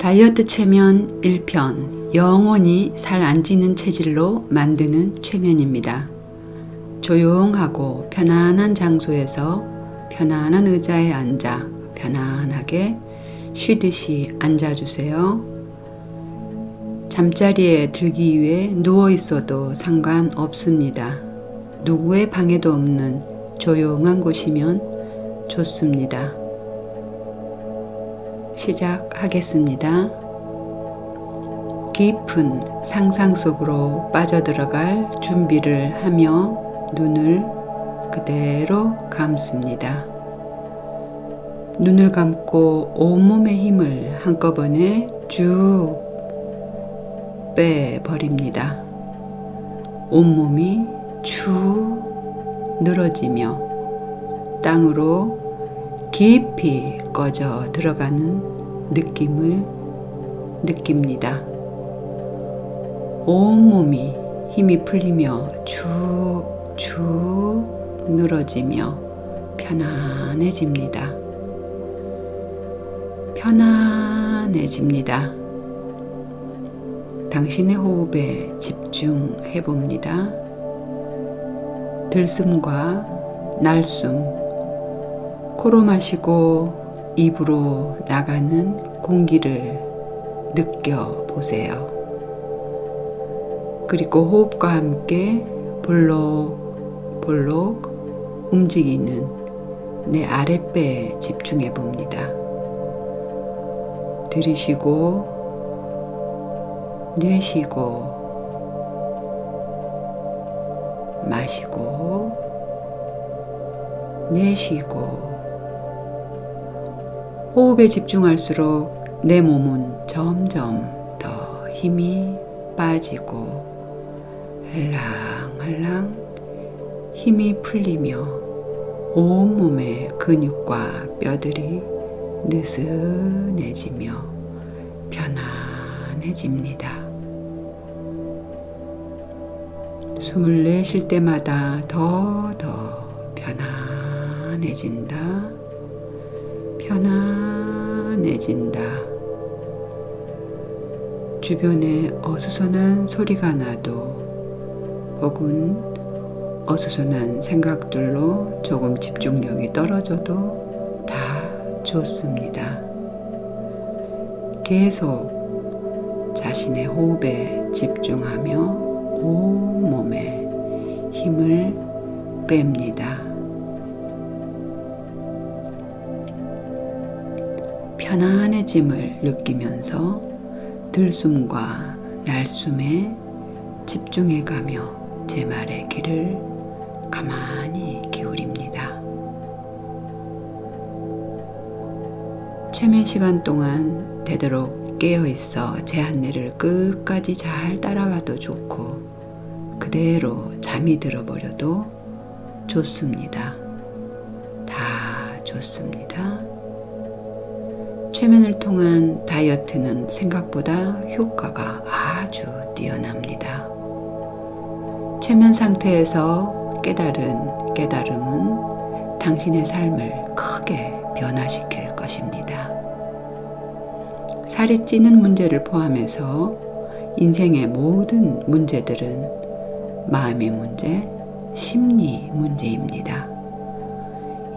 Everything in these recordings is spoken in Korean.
다이어트 최면 1편 영원히 살 안 찌는 체질로 만드는 최면입니다. 조용하고 편안한 장소에서 편안한 의자에 앉아 편안하게 쉬듯이 앉아주세요. 잠자리에 들기 위해 누워 있어도 상관없습니다. 누구의 방해도 없는 조용한 곳이면 좋습니다. 시작하겠습니다. 깊은 상상 속으로 빠져들어갈 준비를 하며 눈을 그대로 감습니다. 눈을 감고 온몸의 힘을 한꺼번에 쭉 빼버립니다. 온몸이 축 늘어지며 땅으로 깊이 꺼져 들어가는 느낌을 느낍니다. 온몸이 힘이 풀리며 축축 늘어지며 편안해집니다. 편안해집니다. 당신의 호흡에 집중해 봅니다. 들숨과 날숨, 코로 마시고 입으로 나가는 공기를 느껴보세요. 그리고 호흡과 함께 볼록볼록 움직이는 내 아랫배에 집중해 봅니다. 들이쉬고 내쉬고 마시고 내쉬고. 호흡에 집중할수록 내 몸은 점점 더 힘이 빠지고 할랑할랑 힘이 풀리며 온몸의 근육과 뼈들이 느슨해지며 편안해집니다. 숨을 내쉴 때마다 더 편안해진다. 편안해진다. 주변에 어수선한 소리가 나도 혹은 어수선한 생각들로 조금 집중력이 떨어져도 다 좋습니다. 계속 자신의 호흡에 집중하며 온몸에 힘을 뺍니다. 편안해짐을 느끼면서 들숨과 날숨에 집중해가며 제 말의 귀를 가만히 기울입니다. 최면 시간 동안 되도록 깨어있어 제 안내를 끝까지 잘 따라와도 좋고 그대로 잠이 들어버려도 좋습니다. 다 좋습니다. 최면을 통한 다이어트는 생각보다 효과가 아주 뛰어납니다. 최면 상태에서 깨달은 깨달음은 당신의 삶을 크게 변화시킬 것입니다. 살이 찌는 문제를 포함해서 인생의 모든 문제들은 마음의 문제, 심리 문제입니다.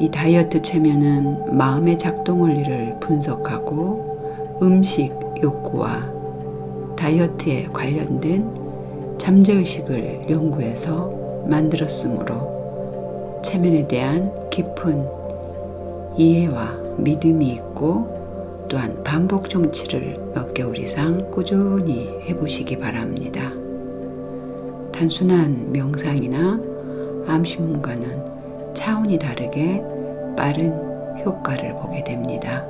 이 다이어트 최면은 마음의 작동 원리를 분석하고 음식 욕구와 다이어트에 관련된 잠재의식을 연구해서 만들었으므로 최면에 대한 깊은 이해와 믿음이 있고 또한 반복 정치를 몇 개월 이상 꾸준히 해보시기 바랍니다. 단순한 명상이나 암시문과는 차원이 다르게 빠른 효과를 보게 됩니다.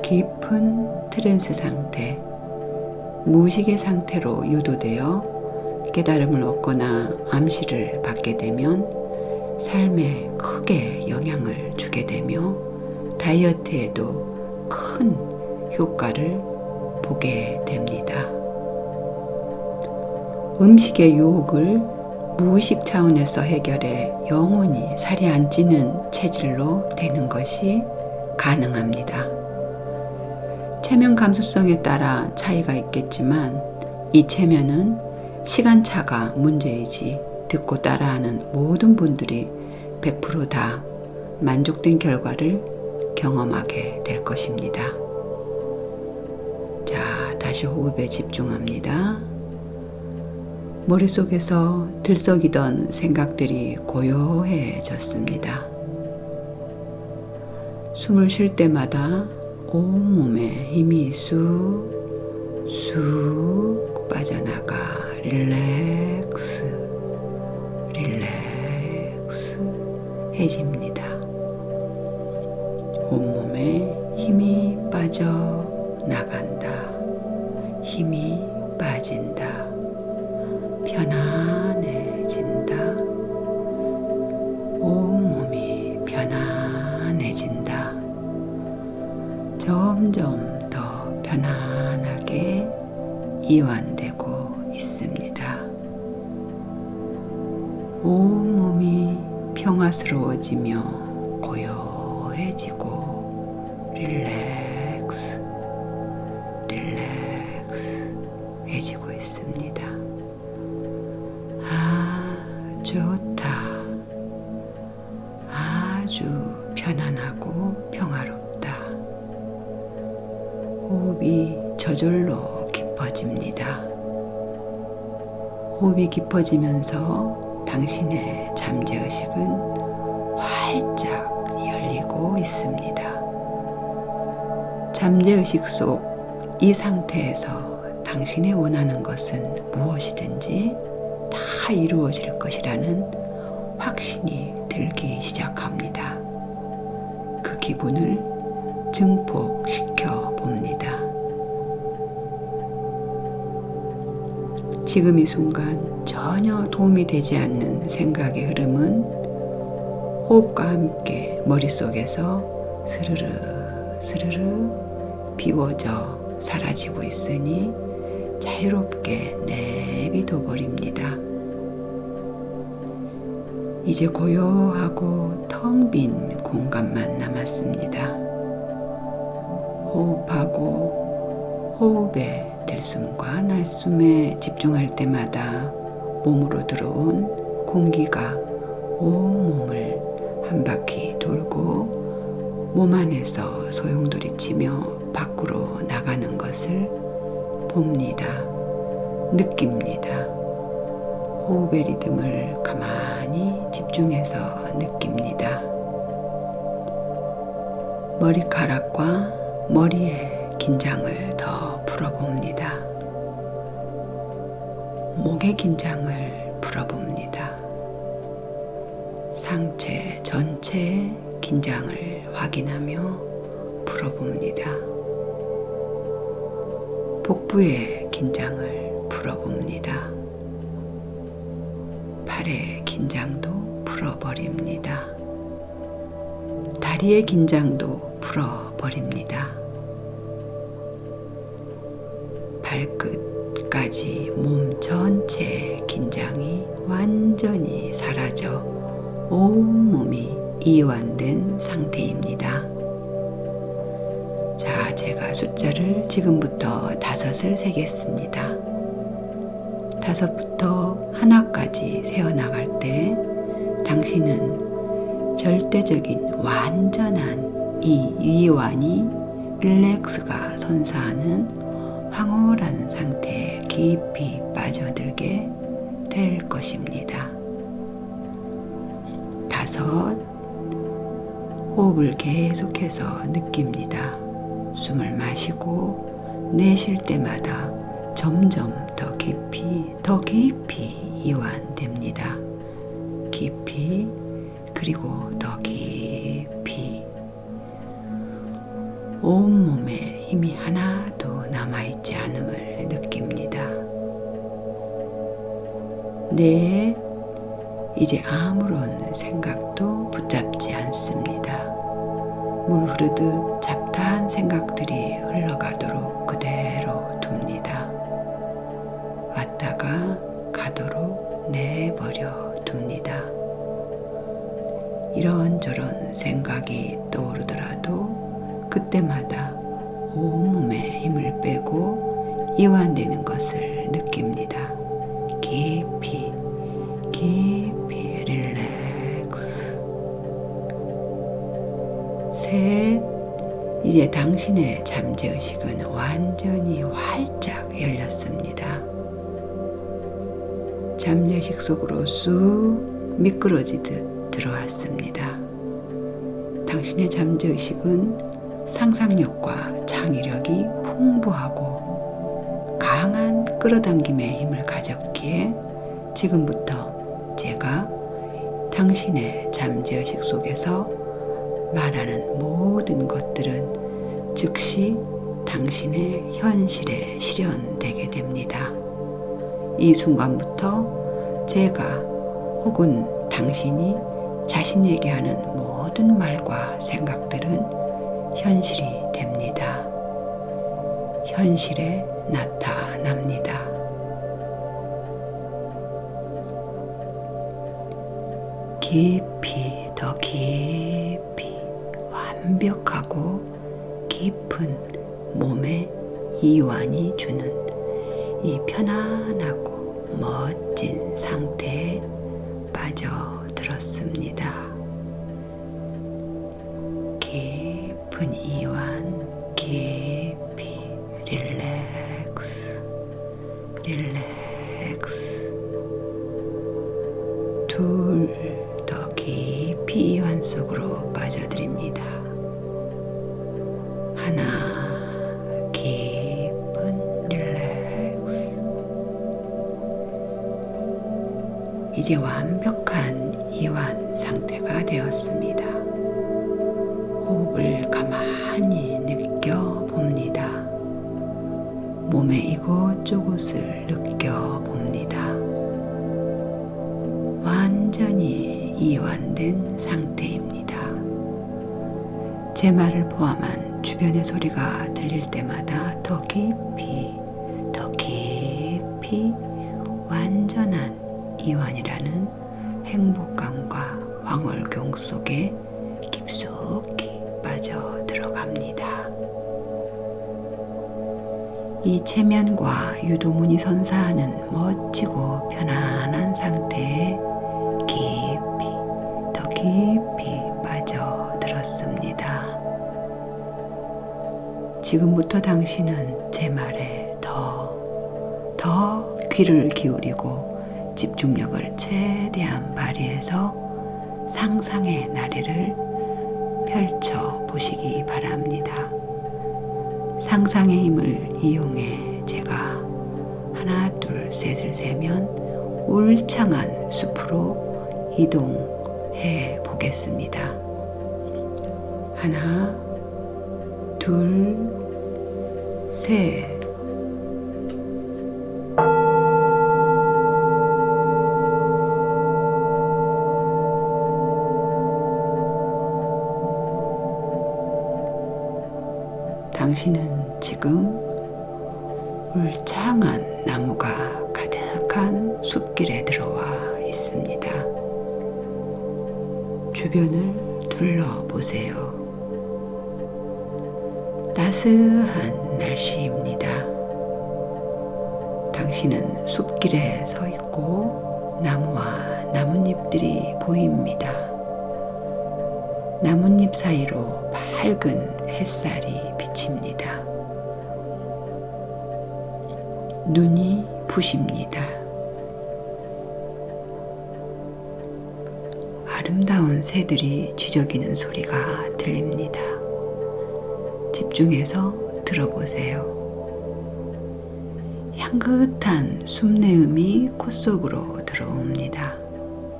깊은 트랜스 상태, 무의식의 상태로 유도되어 깨달음을 얻거나 암시를 받게 되면 삶에 크게 영향을 주게 되며 다이어트에도 큰 효과를 보게 됩니다. 음식의 유혹을 무의식 차원에서 해결해 영원히 살이 안 찌는 체질로 되는 것이 가능합니다. 체면 감수성에 따라 차이가 있겠지만 이 체면은 시간차가 문제이지 듣고 따라하는 모든 분들이 100% 만족된 결과를 경험하게 될 것입니다. 자, 다시 호흡에 집중합니다. 머릿속에서 들썩이던 생각들이 고요해졌습니다. 숨을 쉴 때마다 온몸에 힘이 쑥 빠져나가 릴렉스 해집니다. 온몸에 힘이 빠져나간다. 힘이 빠진다. 편안해진다. 온몸이 편안해진다. 점점 더 편안하게 이완되고 있습니다. 온몸이 평화스러워지며 고요해지고 릴렉스 해지고 있습니다. 좋다. 아주 편안하고 평화롭다. 호흡이 저절로 깊어집니다. 호흡이 깊어지면서 당신의 잠재의식은 활짝 열리고 있습니다. 잠재의식 속 이 상태에서 당신이 원하는 것은 무엇이든지 다 이루어질 것이라는 확신이 들기 시작합니다. 그 기분을 증폭시켜 봅니다. 지금 이 순간 전혀 도움이 되지 않는 생각의 흐름은 호흡과 함께 머릿속에서 스르르 비워져 사라지고 있으니 자유롭게 내비둬 버립니다. 이제 고요하고 텅 빈 공간만 남았습니다. 호흡하고 호흡의 들숨과 날숨에 집중할 때마다 몸으로 들어온 공기가 온 몸을 한 바퀴 돌고 몸 안에서 소용돌이치며 밖으로 나가는 것을 봅니다. 느낍니다. 호흡의 리듬을 가만히 집중해서 느낍니다. 머리카락과 머리의 긴장을 더 풀어봅니다. 목의 긴장을 풀어봅니다. 상체 전체의 긴장을 확인하며 풀어봅니다. 복부의 긴장을 풀어봅니다. 팔의 긴장도 풀어버립니다. 다리의 긴장도 풀어버립니다. 발끝까지 몸 전체의 긴장이 완전히 사라져 온몸이 이완된 상태입니다. 자, 제가 숫자를 지금부터 5을 세겠습니다. 5부터 하나까지 세어나갈 때 당신은 절대적인 완전한 이 이완이 릴렉스가 선사하는 황홀한 상태에 깊이 빠져들게 될 것입니다. 5, 호흡을 계속해서 느낍니다. 숨을 마시고 내쉴 때마다 점점 더 깊이 이완됩니다. 깊이, 그리고 더 깊이. 온몸에 힘이 하나도 남아있지 않음을 느낍니다. 넷, 이제 아무런 생각도 붙잡지 않습니다. 물 흐르듯 잡다한 생각들이 흘러가도록 그대로 둡니다. 왔다가 가도록 내버려 둡니다. 이런저런 생각이 떠오르더라도 그때마다 온몸에 힘을 빼고 이완되는 것을 느낍니다. 깊이 깊이 릴렉스. 셋. 이제 당신의 잠재의식은 완전히 활짝 열렸습니다. 잠재의식 속으로 쑥 미끄러지듯 들어왔습니다. 당신의 잠재의식은 상상력과 창의력이 풍부하고 강한 끌어당김의 힘을 가졌기에 지금부터 제가 당신의 잠재의식 속에서 말하는 모든 것들은 즉시 당신의 현실에 실현되게 됩니다. 이 순간부터 제가 혹은 당신이 자신에게 하는 모든 말과 생각들은 현실이 됩니다. 현실에 나타납니다. 깊이, 더 깊이, 완벽하고 깊은 몸의 이완이 주는 이 편안하고 멋진 상태에 빠져들었습니다. 깊은 이완, 깊이 릴렉스, 릴렉스. 둘, 더 깊이 이완 속으로 빠져드립니다. 하나, 깊은 릴렉스. 이제 완벽한 이완 상태가 되었습니다. 호흡을 가만히 느껴봅니다. 몸의 이곳저곳을 느껴봅니다. 완전히 이완된 상태입니다. 제 말을 포함한 주변의 소리가 들릴 때마다 더 깊이, 더 깊이 완전한 이완이라는 행복감과 황홀경 속에 깊숙이 빠져 들어갑니다. 이 체면과 유도문이 선사하는 멋지고 편안한 상태에 깊이, 더 깊이 빠져들었습니다. 지금부터 당신은 제 말에 더 귀를 기울이고 집중력을 최대한 발휘해서 상상의 나래를 펼쳐 보시기 바랍니다. 상상의 힘을 이용해 제가 하나, 둘, 셋을 세면 울창한 숲으로 이동해 보겠습니다. 하나, 둘, 셋. 당신은 지금 울창한 나무가 가득한 숲길에 들어와 있습니다. 주변을 둘러보세요. 따스한 날씨입니다. 당신은 숲길에 서 있고 나무와 나뭇잎들이 보입니다. 나뭇잎 사이로 밝은 햇살이 비칩니다. 눈이 부십니다. 아름다운 새들이 쥐저기는 소리가 들립니다. 집중해서 들어보세요. 향긋한 숲내음이 코 속으로 들어옵니다.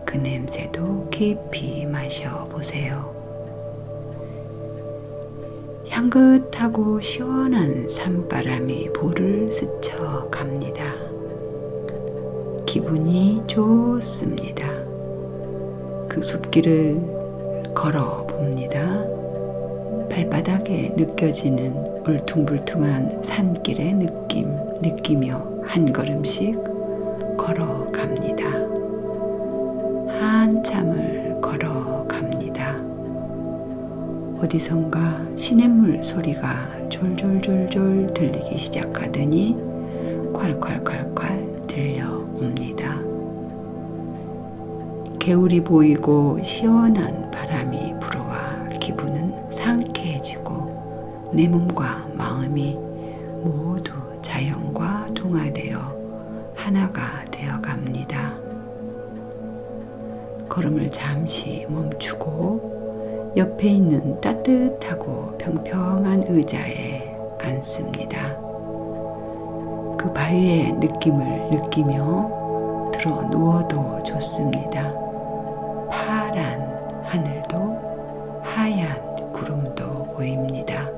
그 냄새도 깊이 마셔보세요. 향긋하고 시원한 산바람이 볼을 스쳐갑니다. 기분이 좋습니다. 그 숲길을 걸어봅니다. 발바닥에 느껴지는 울퉁불퉁한 산길의 느끼며 한 걸음씩 걸어갑니다. 한참을 걸어갑니다. 어디선가 시냇물 소리가 졸졸졸졸 들리기 시작하더니 콸콸콸콸 들려옵니다. 개울이 보이고 시원한 바람이 불어와 기분은 상쾌해지고 내 몸과 마음이 모두 자연과 동화되어 하나가 되어 갑니다. 걸음을 잠시 멈추고 옆에 있는 따뜻하고 평평한 의자에 앉습니다. 그 바위의 느낌을 느끼며 들어 누워도 좋습니다. 파란 하늘도 하얀 구름도 보입니다.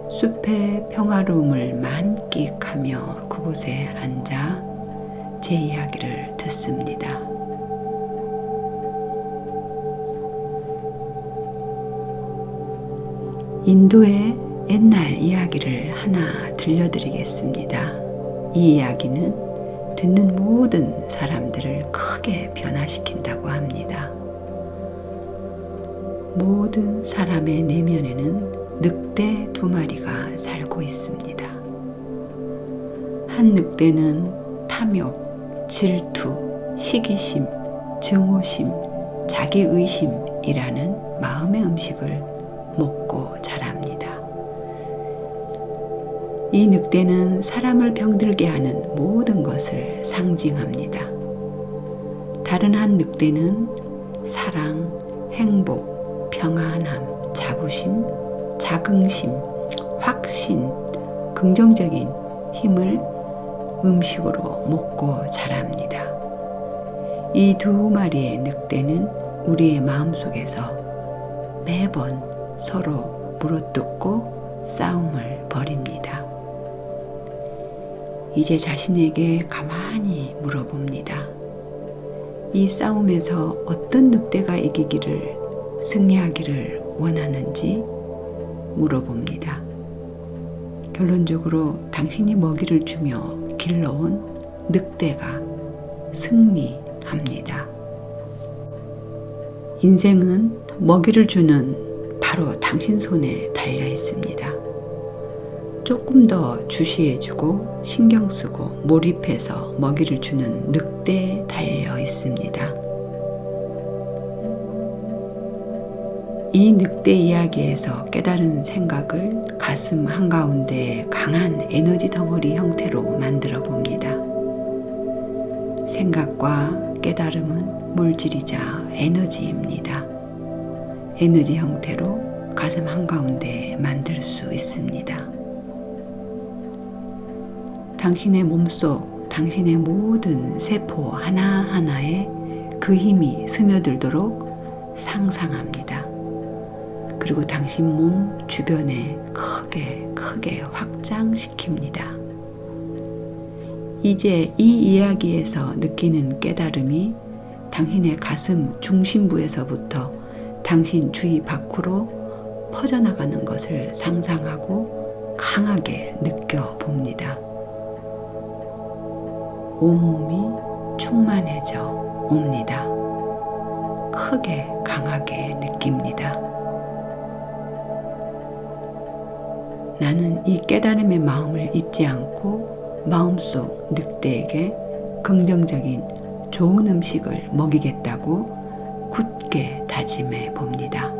숲의 평화로움을 만끽하며 그곳에 앉아 제 이야기를 듣습니다. 인도의 옛날 이야기를 하나 들려드리겠습니다. 이 이야기는 듣는 모든 사람들을 크게 변화시킨다고 합니다. 모든 사람의 내면에는 늑대 2마리가 살고 있습니다. 한 늑대는 탐욕, 질투, 시기심, 증오심, 자기의심이라는 마음의 음식을 먹고 자랍니다. 이 늑대는 사람을 병들게 하는 모든 것을 상징합니다. 다른 한 늑대는 사랑, 행복, 평안함, 자부심, 자긍심, 확신, 긍정적인 힘을 음식으로 먹고 자랍니다. 이 2마리의 늑대는 우리의 마음속에서 매번 서로 물어뜯고 싸움을 벌입니다. 이제 자신에게 가만히 물어봅니다. 이 싸움에서 어떤 늑대가 이기기를, 승리하기를 원하는지 물어봅니다. 결론적으로 당신이 먹이를 주며 길러온 늑대가 승리합니다. 인생은 먹이를 주는 바로 당신 손에 달려 있습니다. 조금 더 주시해주고 신경 쓰고 몰입해서 먹이를 주는 늑대에 달려 있습니다. 이 늑대 이야기에서 깨달은 생각을 가슴 한가운데에 강한 에너지 덩어리 형태로 만들어 봅니다. 생각과 깨달음은 물질이자 에너지입니다. 에너지 형태로 가슴 한가운데에 만들 수 있습니다. 당신의 몸속, 당신의 모든 세포 하나하나에 그 힘이 스며들도록 상상합니다. 그리고 당신 몸 주변에 크게 확장시킵니다. 이제 이 이야기에서 느끼는 깨달음이 당신의 가슴 중심부에서부터 당신 주위 밖으로 퍼져나가는 것을 상상하고 강하게 느껴봅니다. 온몸이 충만해져 옵니다. 크게 강하게 느낍니다. 나는 이 깨달음의 마음을 잊지 않고 마음속 늑대에게 긍정적인 좋은 음식을 먹이겠다고 굳게 다짐해 봅니다.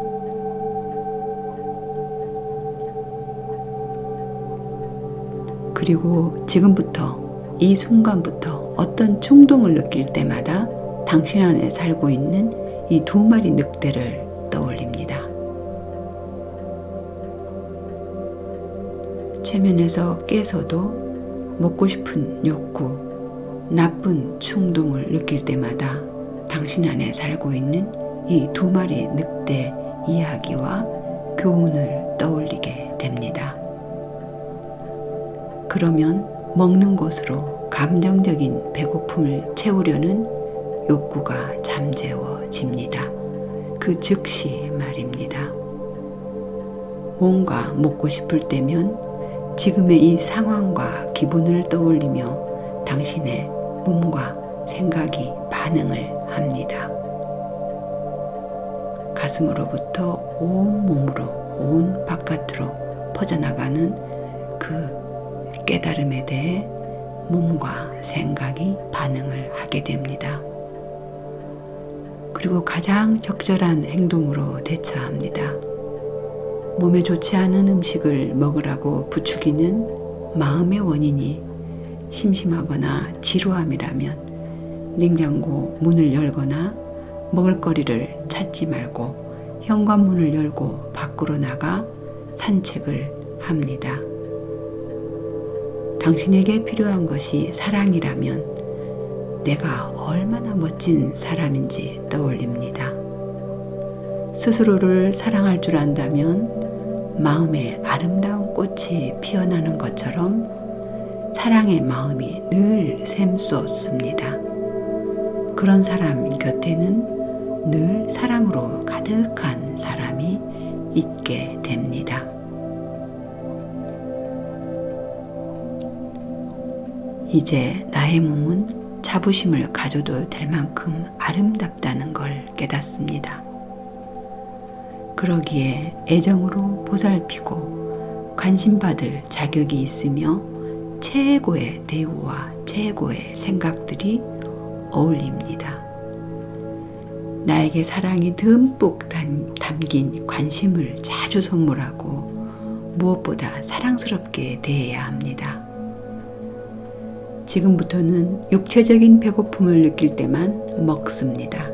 그리고 지금부터 이 순간부터 어떤 충동을 느낄 때마다 당신 안에 살고 있는 이 2마리 늑대를 떠올립니다. 최면에서 깨서도 먹고 싶은 욕구, 나쁜 충동을 느낄 때마다 당신 안에 살고 있는 이 2마리 늑대 이야기와 교훈을 떠올리게 됩니다. 그러면 먹는 것으로 감정적인 배고픔을 채우려는 욕구가 잠재워집니다. 그 즉시 말입니다. 뭔가 먹고 싶을 때면 지금의 이 상황과 기분을 떠올리며 당신의 몸과 생각이 반응을 합니다. 가슴으로부터 온 몸으로, 온 바깥으로 퍼져나가는 그 깨달음에 대해 몸과 생각이 반응을 하게 됩니다. 그리고 가장 적절한 행동으로 대처합니다. 몸에 좋지 않은 음식을 먹으라고 부추기는 마음의 원인이 심심하거나 지루함이라면 냉장고 문을 열거나 먹을거리를 찾지 말고 현관문을 열고 밖으로 나가 산책을 합니다. 당신에게 필요한 것이 사랑이라면 내가 얼마나 멋진 사람인지 떠올립니다. 스스로를 사랑할 줄 안다면 마음에 아름다운 꽃이 피어나는 것처럼 사랑의 마음이 늘 샘솟습니다. 그런 사람 곁에는 늘 사랑으로 가득한 사람이 있게 됩니다. 이제 나의 몸은 자부심을 가져도 될 만큼 아름답다는 걸 깨닫습니다. 그러기에 애정으로 보살피고 관심받을 자격이 있으며 최고의 대우와 최고의 생각들이 어울립니다. 나에게 사랑이 듬뿍 담긴 관심을 자주 선물하고 무엇보다 사랑스럽게 대해야 합니다. 지금부터는 육체적인 배고픔을 느낄 때만 먹습니다.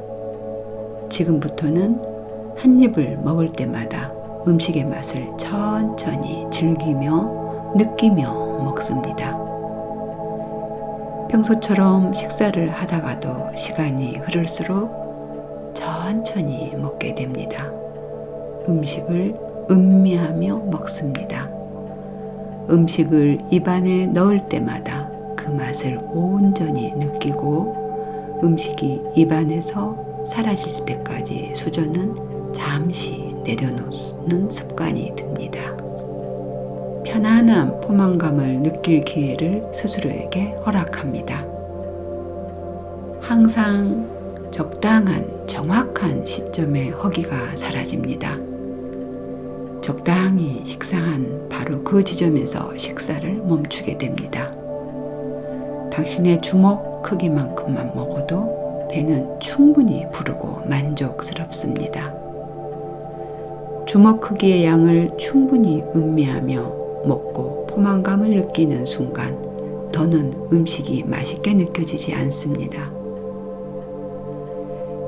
지금부터는 한 입을 먹을 때마다 음식의 맛을 천천히 즐기며 느끼며 먹습니다. 평소처럼 식사를 하다가도 시간이 흐를수록 천천히 먹게 됩니다. 음식을 음미하며 먹습니다. 음식을 입안에 넣을 때마다 그 맛을 온전히 느끼고 음식이 입안에서 사라질 때까지 수저는 잠시 내려놓는 습관이 듭니다. 편안한 포만감을 느낄 기회를 스스로에게 허락합니다. 항상 적당한 정확한 시점에 허기가 사라집니다. 적당히 식사한 바로 그 지점에서 식사를 멈추게 됩니다. 당신의 주먹 크기만큼만 먹어도 배는 충분히 부르고 만족스럽습니다. 주먹 크기의 양을 충분히 음미하며 먹고 포만감을 느끼는 순간 더는 음식이 맛있게 느껴지지 않습니다.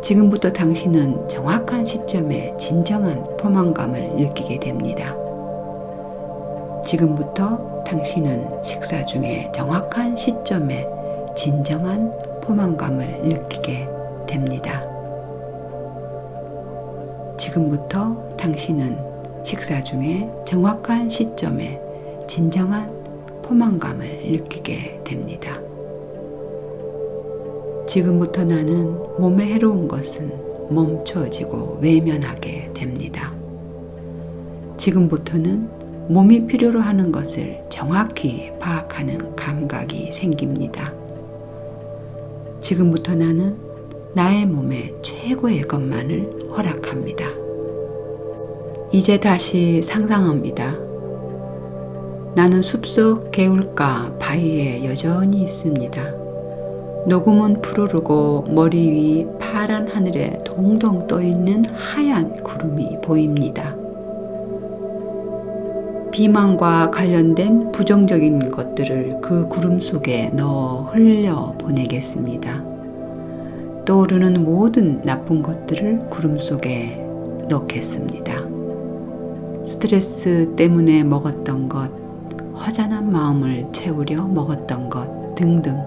지금부터 당신은 정확한 시점에 진정한 포만감을 느끼게 됩니다. 지금부터 당신은 식사 중에 정확한 시점에 진정한 포만감을 느끼게 됩니다. 지금부터 당신은 식사 중에 정확한 시점에 진정한 포만감을 느끼게 됩니다. 지금부터 나는 몸에 해로운 것은 멈춰지고 외면하게 됩니다. 지금부터는 몸이 필요로 하는 것을 정확히 파악하는 감각이 생깁니다. 지금부터 나는 나의 몸에 최고의 것만을 허락합니다. 이제 다시 상상합니다. 나는 숲속 개울가 바위에 여전히 있습니다. 녹음은 푸르르고 머리 위 파란 하늘에 동동 떠있는 하얀 구름이 보입니다. 비만과 관련된 부정적인 것들을 그 구름 속에 넣어 흘려 보내겠습니다. 떠오르는 모든 나쁜 것들을 구름 속에 넣겠습니다. 스트레스 때문에 먹었던 것, 허전한 마음을 채우려 먹었던 것 등등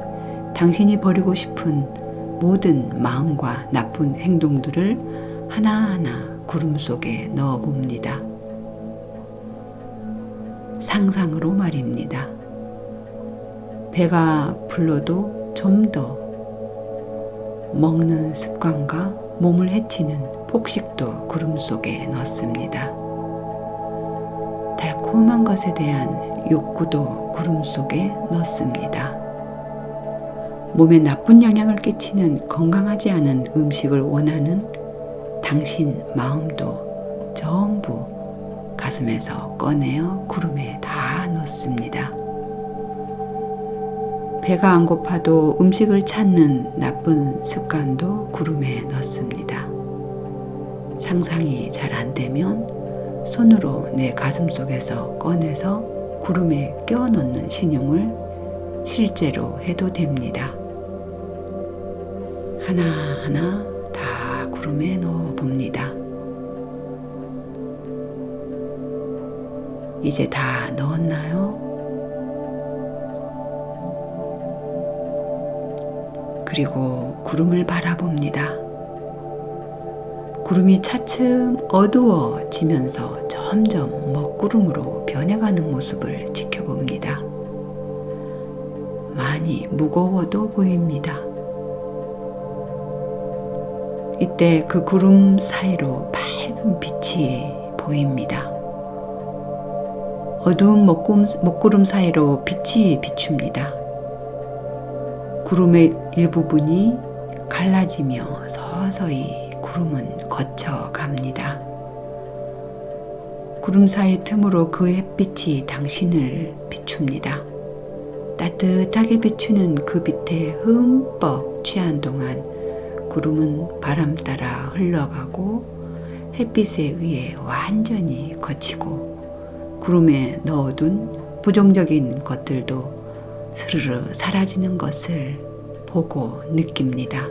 당신이 버리고 싶은 모든 마음과 나쁜 행동들을 하나하나 구름 속에 넣어 봅니다. 상상으로 말입니다. 배가 불러도 좀 더 먹는 습관과 몸을 해치는 폭식도 구름 속에 넣습니다. 달콤한 것에 대한 욕구도 구름 속에 넣습니다. 몸에 나쁜 영향을 끼치는 건강하지 않은 음식을 원하는 당신 마음도 전부 가슴에서 꺼내어 구름에 다 넣습니다. 배가 안 고파도 음식을 찾는 나쁜 습관도 구름에 넣습니다. 상상이 잘 안 되면 손으로 내 가슴 속에서 꺼내서 구름에 껴 넣는 신용을 실제로 해도 됩니다. 하나하나 다 구름에 넣어 봅니다. 이제 다 넣었나요? 그리고 구름을 바라봅니다. 구름이 차츰 어두워지면서 점점 먹구름으로 변해가는 모습을 지켜봅니다. 많이 무거워도 보입니다. 이때 그 구름 사이로 밝은 빛이 보입니다. 어두운 먹구름 사이로 빛이 비춥니다. 구름의 일부분이 갈라지며 서서히 구름은 거쳐갑니다. 구름 사이 틈으로 그 햇빛이 당신을 비춥니다. 따뜻하게 비추는 그 빛에 흠뻑 취한 동안 구름은 바람 따라 흘러가고 햇빛에 의해 완전히 거치고 구름에 넣어둔 부정적인 것들도 스르르 사라지는 것을 보고 느낍니다.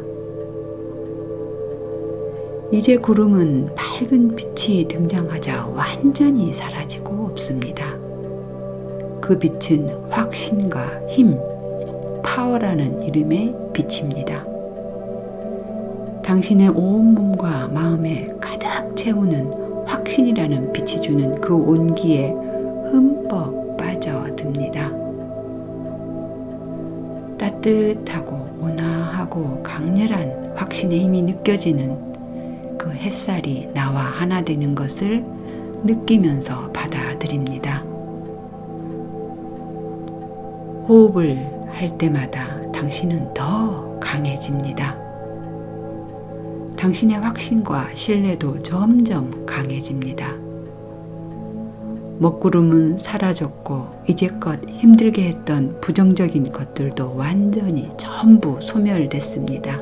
이제 구름은 밝은 빛이 등장하자 완전히 사라지고 없습니다. 그 빛은 확신과 힘, 파워라는 이름의 빛입니다. 당신의 온몸과 마음에 가득 채우는 확신이라는 빛이 주는 그 온기에 흠뻑 빠져듭니다. 따뜻하고 온화하고 강렬한 확신의 힘이 느껴지는 그 햇살이 나와 하나 되는 것을 느끼면서 받아들입니다. 호흡을 할 때마다 당신은 더 강해집니다. 당신의 확신과 신뢰도 점점 강해집니다. 먹구름은 사라졌고 이제껏 힘들게 했던 부정적인 것들도 완전히 전부 소멸됐습니다.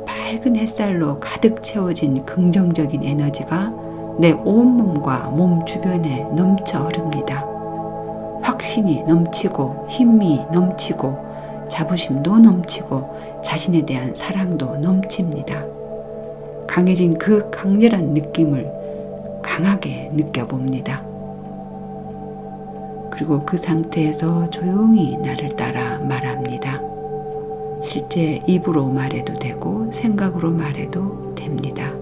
밝은 햇살로 가득 채워진 긍정적인 에너지가 내 온몸과 몸 주변에 넘쳐 흐릅니다. 확신이 넘치고 힘이 넘치고 자부심도 넘치고 자신에 대한 사랑도 넘칩니다. 강해진 그 강렬한 느낌을 강하게 느껴봅니다. 그리고 그 상태에서 조용히 나를 따라 말합니다. 실제 입으로 말해도 되고 생각으로 말해도 됩니다.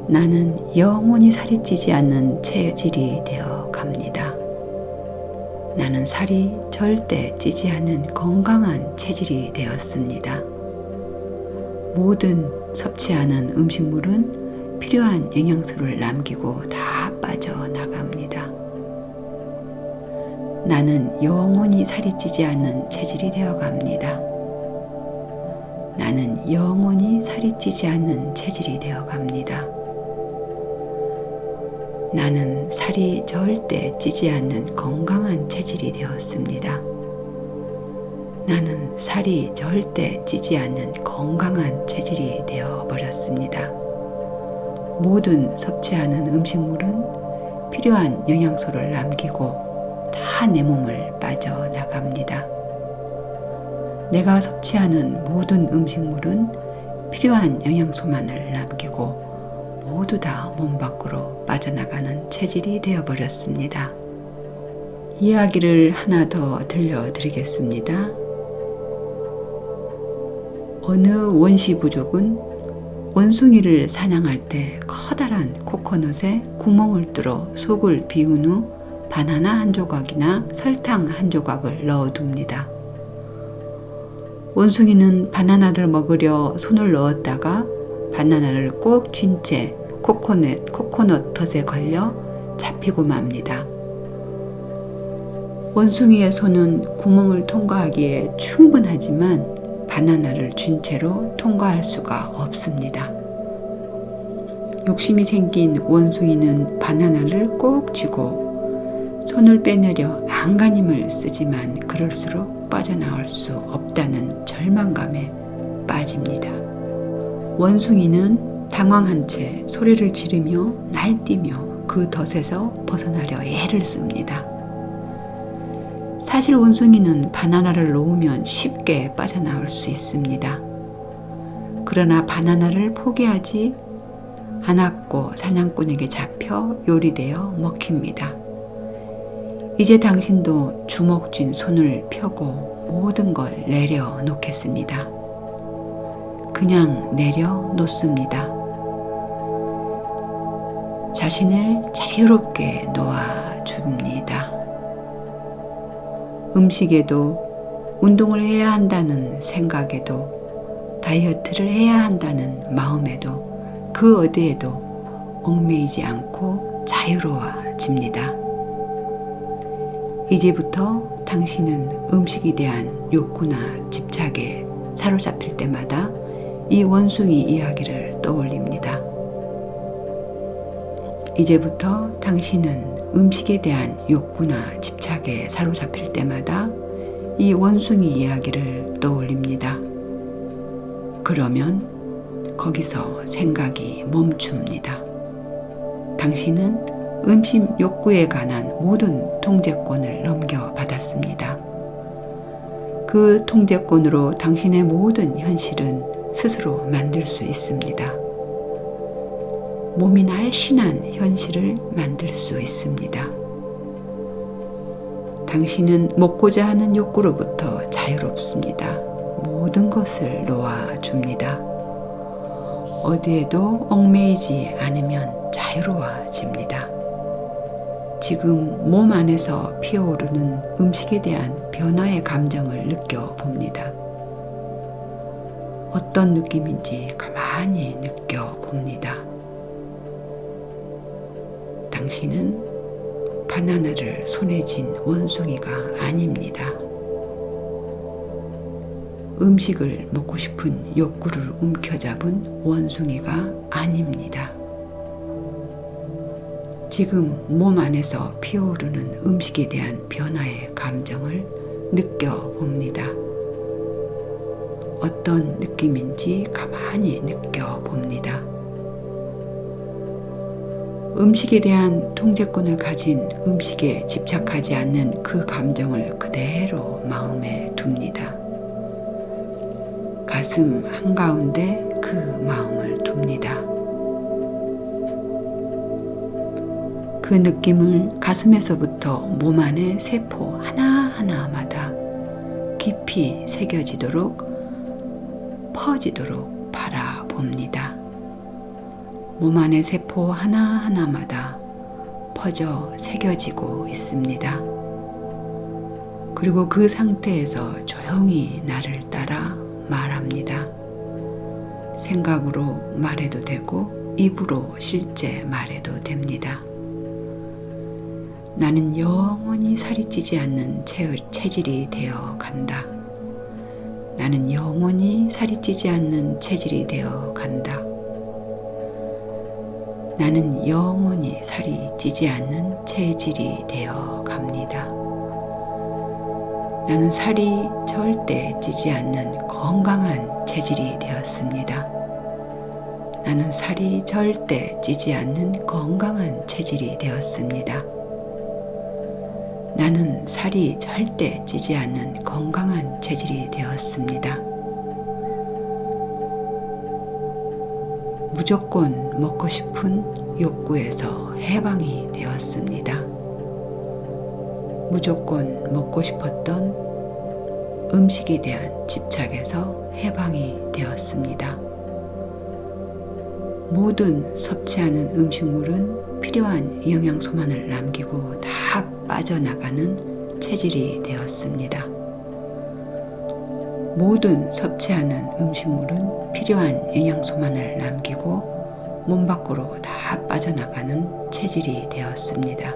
나는 영원히 살이 찌지 않는 체질이 되어 갑니다. 나는 살이 절대 찌지 않는 건강한 체질이 되었습니다. 모든 섭취하는 음식물은 필요한 영양소를 남기고 다 빠져나갑니다. 나는 영원히 살이 찌지 않는 체질이 되어갑니다. 나는 영원히 살이 찌지 않는 체질이 되어갑니다. 나는 살이 절대 찌지 않는 건강한 체질이 되었습니다. 나는 살이 절대 찌지 않는 건강한 체질이 되어버렸습니다. 모든 섭취하는 음식물은 필요한 영양소를 남기고 다 내 몸을 빠져나갑니다. 내가 섭취하는 모든 음식물은 필요한 영양소만을 남기고 모두 다 몸 밖으로 빠져나가는 체질이 되어버렸습니다. 이야기를 하나 더 들려드리겠습니다. 어느 원시 부족은 원숭이를 사냥할 때 커다란 코코넛에 구멍을 뚫어 속을 비운 후 바나나 한 조각이나 설탕 한 조각을 넣어둡니다. 원숭이는 바나나를 먹으려 손을 넣었다가 바나나를 꼭 쥔 채 코코넛 덫에 걸려 잡히고 맙니다. 원숭이의 손은 구멍을 통과하기에 충분하지만 바나나를 쥔 채로 통과할 수가 없습니다. 욕심이 생긴 원숭이는 바나나를 꼭 쥐고 손을 빼내려 안간힘을 쓰지만 그럴수록 빠져나올 수 없다는 절망감에 빠집니다. 원숭이는 당황한 채 소리를 지르며 날뛰며 그 덫에서 벗어나려 애를 씁니다. 사실 원숭이는 바나나를 놓으면 쉽게 빠져나올 수 있습니다. 그러나 바나나를 포기하지 않았고 사냥꾼에게 잡혀 요리되어 먹힙니다. 이제 당신도 주먹 쥔 손을 펴고 모든 걸 내려놓겠습니다. 그냥 내려놓습니다. 자신을 자유롭게 놓아줍니다. 음식에도, 운동을 해야 한다는 생각에도, 다이어트를 해야 한다는 마음에도, 그 어디에도 얽매이지 않고 자유로워집니다. 이제부터 당신은 음식에 대한 욕구나 집착에 사로잡힐 때마다 이 원숭이 이야기를 떠올립니다. 이제부터 당신은 음식에 대한 욕구나 집착에 사로잡힐 때마다 이 원숭이 이야기를 떠올립니다. 그러면 거기서 생각이 멈춥니다. 당신은 음식 욕구에 관한 모든 통제권을 넘겨받았습니다. 그 통제권으로 당신의 모든 현실은 스스로 만들 수 있습니다. 몸이 날씬한 현실을 만들 수 있습니다. 당신은 먹고자 하는 욕구로부터 자유롭습니다. 모든 것을 놓아줍니다. 어디에도 얽매이지 않으면 자유로워집니다. 지금 몸 안에서 피어오르는 음식에 대한 변화의 감정을 느껴봅니다. 어떤 느낌인지 가만히 느껴봅니다. 당신은 바나나를 손에 쥔 원숭이가 아닙니다. 음식을 먹고 싶은 욕구를 움켜잡은 원숭이가 아닙니다. 지금 몸 안에서 피어오르는 음식에 대한 변화의 감정을 느껴봅니다. 어떤 느낌인지 가만히 느껴봅니다. 음식에 대한 통제권을 가진 음식에 집착하지 않는 그 감정을 그대로 마음에 둡니다. 가슴 한가운데 그 마음을 둡니다. 그 느낌을 가슴에서부터 몸 안의 세포 하나하나마다 깊이 새겨지도록 퍼지도록 바라봅니다. 몸 안의 세포 하나하나마다 퍼져 새겨지고 있습니다. 그리고 그 상태에서 조용히 나를 따라 말합니다. 생각으로 말해도 되고 입으로 실제 말해도 됩니다. 나는 영원히 살이 찌지 않는 체질이 되어 간다. 나는 영원히 살이 찌지 않는 체질이 되어 간다. 나는 영원히 살이 찌지 않는 체질이 되어 갑니다. 나는 살이 절대 찌지 않는 건강한 체질이 되었습니다. 나는 살이 절대 찌지 않는 건강한 체질이 되었습니다. 나는 살이 절대 찌지 않는 건강한 체질이 되었습니다. 무조건 먹고 싶은 욕구에서 해방이 되었습니다. 무조건 먹고 싶었던 음식에 대한 집착에서 해방이 되었습니다. 모든 섭취하는 음식물은 필요한 영양소만을 남기고 다 빠져나가는 체질이 되었습니다. 모든 섭취하는 음식물은 필요한 영양소만을 남기고 몸 밖으로 다 빠져나가는 체질이 되었습니다.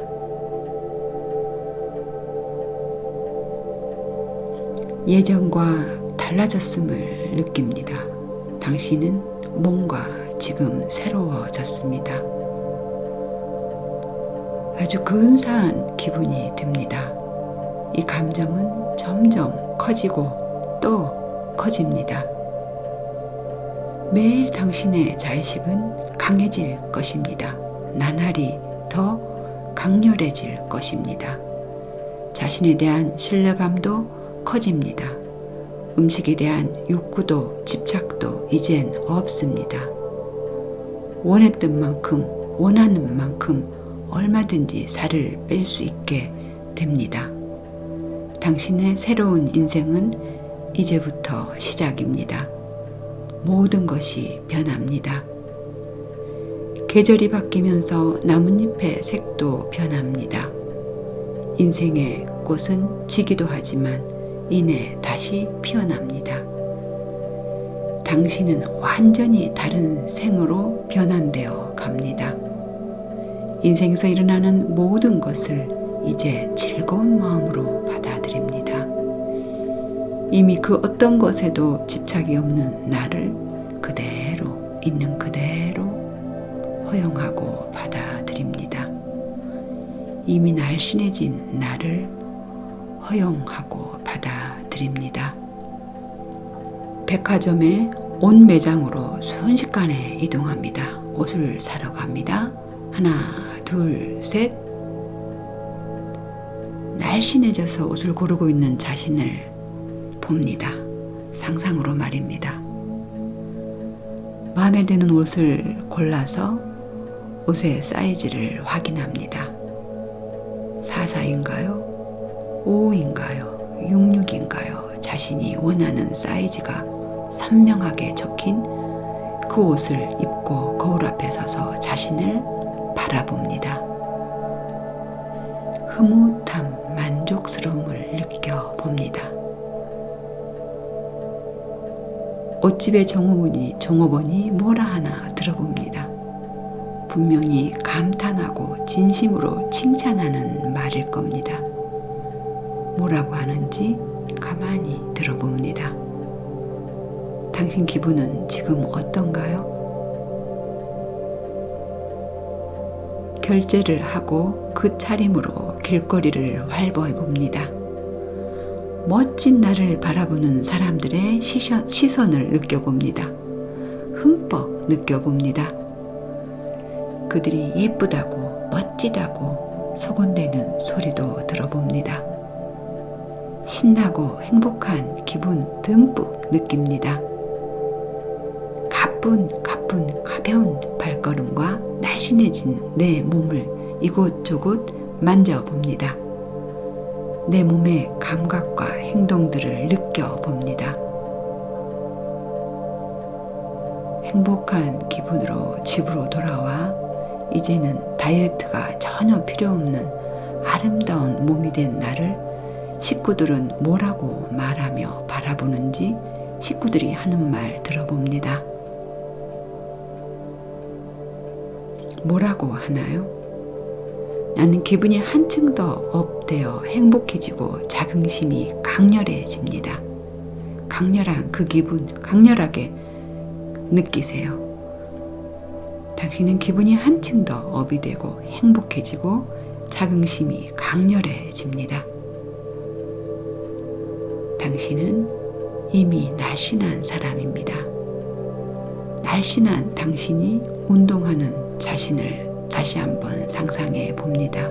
예전과 달라졌음을 느낍니다. 당신은 뭔가 지금 새로워졌습니다. 아주 근사한 기분이 듭니다. 이 감정은 점점 커지고 또 커집니다. 매일 당신의 자의식은 강해질 것입니다. 나날이 더 강렬해질 것입니다. 자신에 대한 신뢰감도 커집니다. 음식에 대한 욕구도 집착도 이젠 없습니다. 원했던 만큼 원하는 만큼 얼마든지 살을 뺄 수 있게 됩니다. 당신의 새로운 인생은 이제부터 시작입니다. 모든 것이 변합니다. 계절이 바뀌면서 나뭇잎의 색도 변합니다. 인생의 꽃은 지기도 하지만 이내 다시 피어납니다. 당신은 완전히 다른 생으로 변환되어 갑니다. 인생에서 일어나는 모든 것을 이제 즐거운 마음으로 받아들입니다. 이미 그 어떤 것에도 집착이 없는 나를 그대로 있는 그대로 허용하고 받아들입니다. 이미 날씬해진 나를 허용하고 받아들입니다. 백화점의 온 매장으로 순식간에 이동합니다. 옷을 사러 갑니다. 하나, 둘, 셋. 날씬해져서 옷을 고르고 있는 자신을 봅니다. 상상으로 말입니다. 마음에 드는 옷을 골라서 옷의 사이즈를 확인합니다. 44인가요? 55인가요? 66인가요? 자신이 원하는 사이즈가 선명하게 적힌 그 옷을 입고 거울 앞에 서서 자신을 바라봅니다. 흐뭇함, 만족스러움을 느껴봅니다. 옷집의 종업원이 뭐라 하나 들어봅니다. 분명히 감탄하고 진심으로 칭찬하는 말일 겁니다. 뭐라고 하는지 가만히 들어봅니다. 당신 기분은 지금 어떤가요? 결제를 하고 그 차림으로 길거리를 활보해 봅니다. 멋진 나를 바라보는 사람들의 시선을 느껴봅니다. 흠뻑 느껴봅니다. 그들이 예쁘다고 멋지다고 소곤대는 소리도 들어봅니다. 신나고 행복한 기분 듬뿍 느낍니다. 가벼운 발걸음과 날씬해진 내 몸을 이곳저곳 만져봅니다. 내 몸의 감각과 행동들을 느껴봅니다. 행복한 기분으로 집으로 돌아와 이제는 다이어트가 전혀 필요 없는 아름다운 몸이 된 나를 식구들은 뭐라고 말하며 바라보는지 식구들이 하는 말 들어봅니다. 뭐라고 하나요? 나는 기분이 한층 더 업되어 행복해지고 자긍심이 강렬해집니다. 강렬한 그 기분 강렬하게 느끼세요. 당신은 기분이 한층 더 업이 되고 행복해지고 자긍심이 강렬해집니다. 당신은 이미 날씬한 사람입니다. 날씬한 당신이 운동하는 자신을 다시 한번 상상해 봅니다.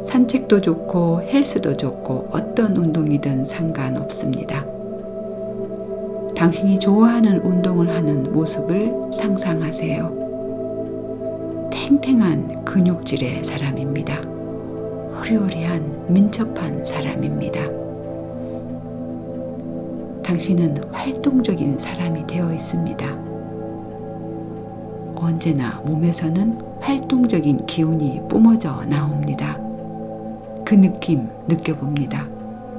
산책도 좋고 헬스도 좋고 어떤 운동이든 상관없습니다. 당신이 좋아하는 운동을 하는 모습을 상상하세요. 탱탱한 근육질의 사람입니다. 호리호리한 민첩한 사람입니다. 당신은 활동적인 사람이 되어 있습니다. 언제나 몸에서는 활동적인 기운이 뿜어져 나옵니다. 그 느낌 느껴봅니다.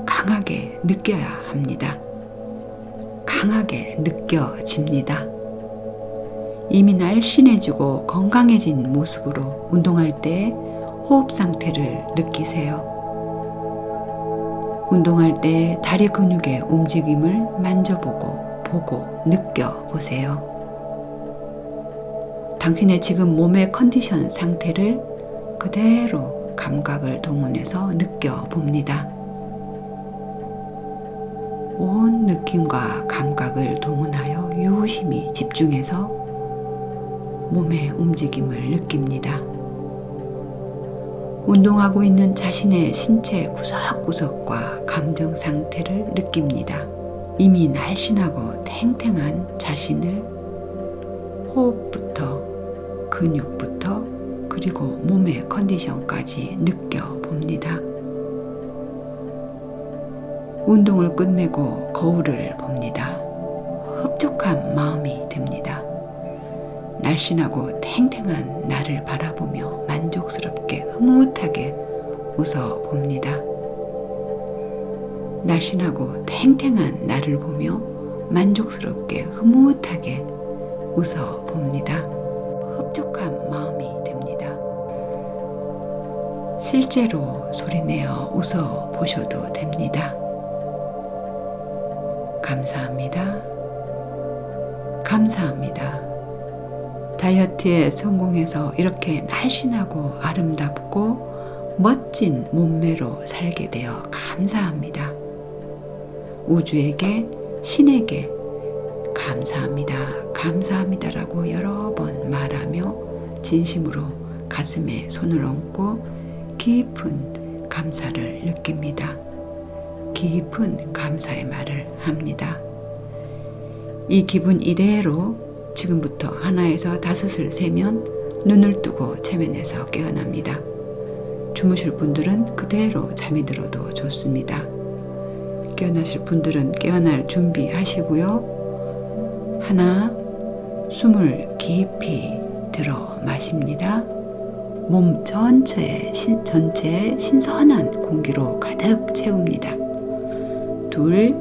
강하게 느껴야 합니다. 강하게 느껴집니다. 이미 날씬해지고 건강해진 모습으로 운동할 때 호흡 상태를 느끼세요. 운동할 때 다리 근육의 움직임을 만져보고 보고 느껴보세요. 당신의 지금 몸의 컨디션 상태를 그대로 감각을 동원해서 느껴봅니다. 온 느낌과 감각을 동원하여 유심히 집중해서 몸의 움직임을 느낍니다. 운동하고 있는 자신의 신체 구석구석과 감정 상태를 느낍니다. 이미 날씬하고 탱탱한 자신을 호흡부터 근육부터 그리고 몸의 컨디션까지 느껴봅니다. 운동을 끝내고 거울을 봅니다. 흡족한 마음이 듭니다. 날씬하고 탱탱한 나를 바라보며 만족스럽게 흐뭇하게 웃어봅니다. 날씬하고 탱탱한 나를 보며 만족스럽게 흐뭇하게 웃어봅니다. 흡족한 마음이 듭니다. 실제로 소리내어 웃어보셔도 됩니다. 감사합니다. 감사합니다. 다이어트에 성공해서 이렇게 날씬하고 아름답고 멋진 몸매로 살게 되어 감사합니다. 우주에게, 신에게 감사합니다. 감사합니다라고 여러 번 말하며 진심으로 가슴에 손을 얹고 깊은 감사를 느낍니다. 깊은 감사의 말을 합니다. 이 기분 이대로 지금부터 하나에서 다섯을 세면 눈을 뜨고 체면에서 깨어납니다. 주무실 분들은 그대로 잠이 들어도 좋습니다. 깨어나실 분들은 깨어날 준비하시고요. 하나, 숨을 깊이 들어 마십니다. 몸 전체에 신선한 공기로 가득 채웁니다. 둘,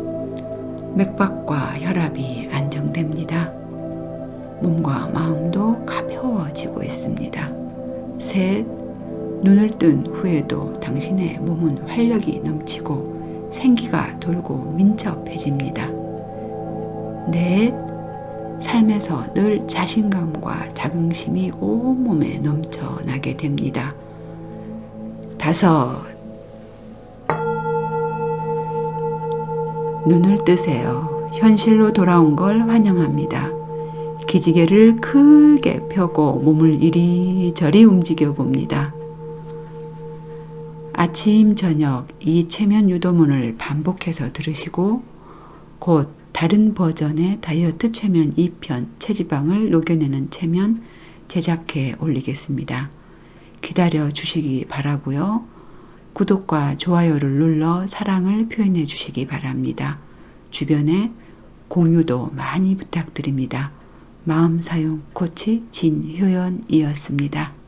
맥박과 혈압이 안정됩니다. 몸과 마음도 가벼워지고 있습니다. 셋, 눈을 뜬 후에도 당신의 몸은 활력이 넘치고 생기가 돌고 민첩해집니다. 넷, 삶에서 늘 자신감과 자긍심이 온몸에 넘쳐나게 됩니다. 다섯, 눈을 뜨세요. 현실로 돌아온 걸 환영합니다. 기지개를 크게 펴고 몸을 이리저리 움직여 봅니다. 아침, 저녁 이 최면 유도문을 반복해서 들으시고 곧 다른 버전의 다이어트 최면 2편 체지방을 녹여내는 체면 제작해 올리겠습니다. 기다려 주시기 바라고요. 구독과 좋아요를 눌러 사랑을 표현해 주시기 바랍니다. 주변에 공유도 많이 부탁드립니다. 마음사용 코치 진효연이었습니다.